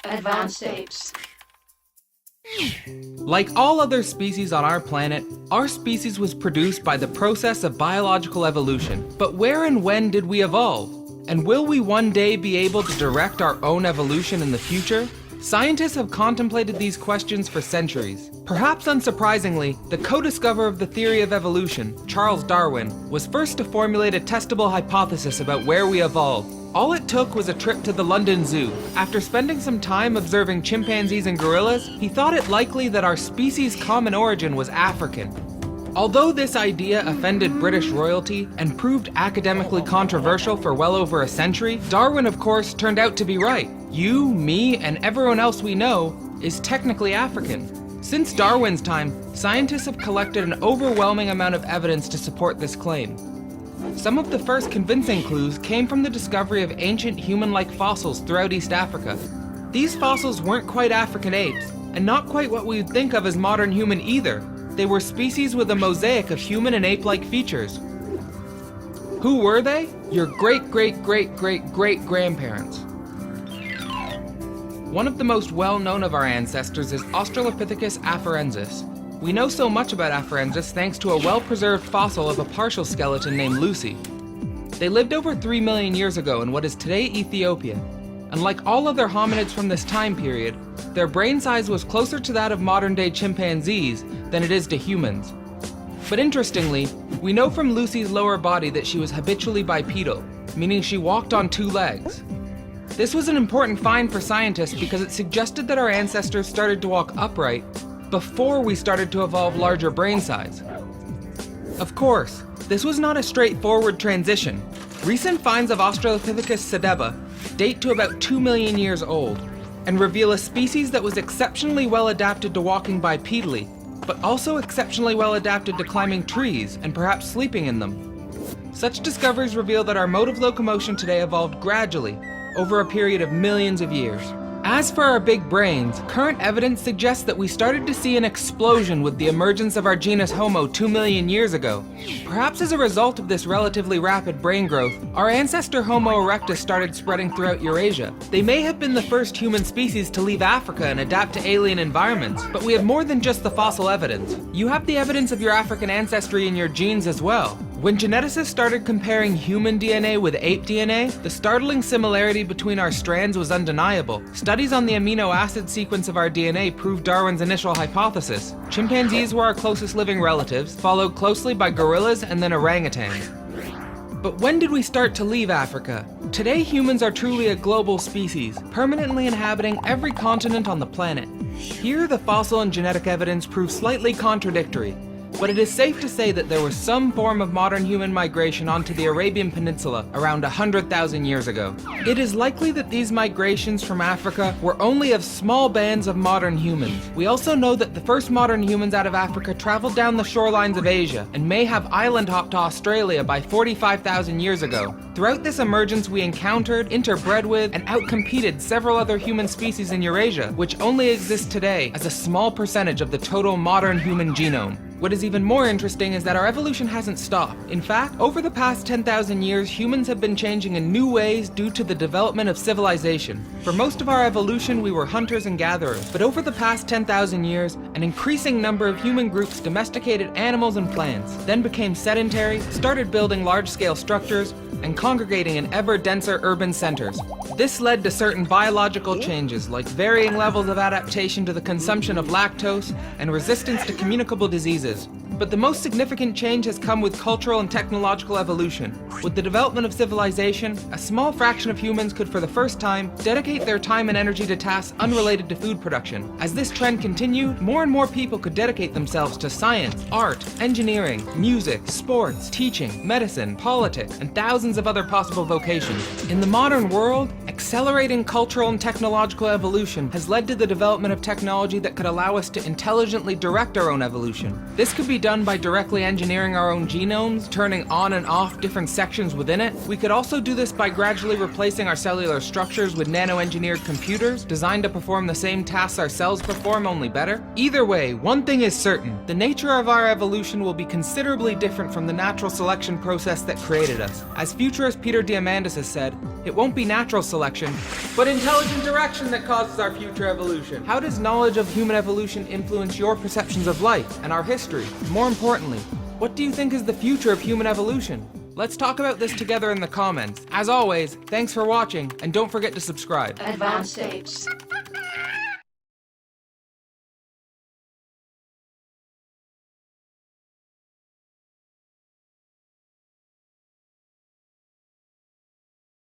Advanced states. Like all other species on our planet, our species was produced by the process of biological evolution. But where and when did we evolve? And will we one day be able to direct our own evolution in the future? Scientists have contemplated these questions for centuries. Perhaps unsurprisingly, the co-discoverer of the theory of evolution, Charles Darwin, was first to formulate a testable hypothesis about where we evolved. All it took was a trip to the London Zoo. After spending some time observing chimpanzees and gorillas, he thought it likely that our species' common origin was African. Although this idea offended British royalty and proved academically controversial for well over a century, Darwin, of course, turned out to be right. You, me, and everyone else we know is technically African. Since Darwin's time, scientists have collected an overwhelming amount of evidence to support this claim. Some of the first convincing clues came from the discovery of ancient human-like fossils throughout East Africa. These fossils weren't quite African apes, and not quite what we would think of as modern human either. They were species with a mosaic of human and ape-like features. Who were they? Your great-great-great-great-great-grandparents. One of the most well-known of our ancestors is Australopithecus afarensis. We know so much about afarensis thanks to a well-preserved fossil of a partial skeleton named Lucy. They lived over 3 million years ago in what is today Ethiopia. And like all other hominids from this time period, their brain size was closer to that of modern-day chimpanzees than it is to humans. But interestingly, we know from Lucy's lower body that she was habitually bipedal, meaning she walked on 2 legs. This was an important find for scientists because it suggested that our ancestors started to walk upright before we started to evolve larger brain size. Of course, this was not a straightforward transition. Recent finds of Australopithecus sedeba date to about 2 million years old and reveal a species that was exceptionally well adapted to walking bipedally, but also exceptionally well adapted to climbing trees and perhaps sleeping in them. Such discoveries reveal that our mode of locomotion today evolved gradually over a period of millions of years. As for our big brains, current evidence suggests that we started to see an explosion with the emergence of our genus Homo 2 million years ago. Perhaps as a result of this relatively rapid brain growth, our ancestor Homo erectus started spreading throughout Eurasia. They may have been the first human species to leave Africa and adapt to alien environments, but we have more than just the fossil evidence. You have the evidence of your African ancestry in your genes as well. When geneticists started comparing human DNA with ape DNA, the startling similarity between our strands was undeniable. Studies on the amino acid sequence of our DNA proved Darwin's initial hypothesis. Chimpanzees were our closest living relatives, followed closely by gorillas and then orangutans. But when did we start to leave Africa? Today, humans are truly a global species, permanently inhabiting every continent on the planet. Here, the fossil and genetic evidence prove slightly contradictory. But it is safe to say that there was some form of modern human migration onto the Arabian Peninsula around 100,000 years ago. It is likely that these migrations from Africa were only of small bands of modern humans. We also know that the first modern humans out of Africa traveled down the shorelines of Asia and may have island hopped to Australia by 45,000 years ago. Throughout this emergence, we encountered, interbred with, and outcompeted several other human species in Eurasia, which only exist today as a small percentage of the total modern human genome. What is even more interesting is that our evolution hasn't stopped. In fact, over the past 10,000 years, humans have been changing in new ways due to the development of civilization. For most of our evolution, we were hunters and gatherers, but over the past 10,000 years, an increasing number of human groups domesticated animals and plants, then became sedentary, started building large-scale structures, and congregating in ever-denser urban centers. This led to certain biological changes, like varying levels of adaptation to the consumption of lactose and resistance to communicable diseases. But the most significant change has come with cultural and technological evolution. With the development of civilization, a small fraction of humans could for the first time dedicate their time and energy to tasks unrelated to food production. As this trend continued, more and more people could dedicate themselves to science, art, engineering, music, sports, teaching, medicine, politics, and thousands of other possible vocations. In the modern world, Accelerating cultural and technological evolution has led to the development of technology that could allow us to intelligently direct our own evolution. This could be done by directly engineering our own genomes, turning on and off different sections within it. We could also do this by gradually replacing our cellular structures with nano-engineered computers designed to perform the same tasks our cells perform, only better. Either way, one thing is certain: the nature of our evolution will be considerably different from the natural selection process that created us. As futurist Peter Diamandis has said, it won't be natural selection, but intelligent direction that causes our future evolution. How does knowledge of human evolution influence your perceptions of life and our history? More importantly, what do you think is the future of human evolution? Let's talk about this together in the comments. As always, thanks for watching, and don't forget to subscribe. Advanced apes.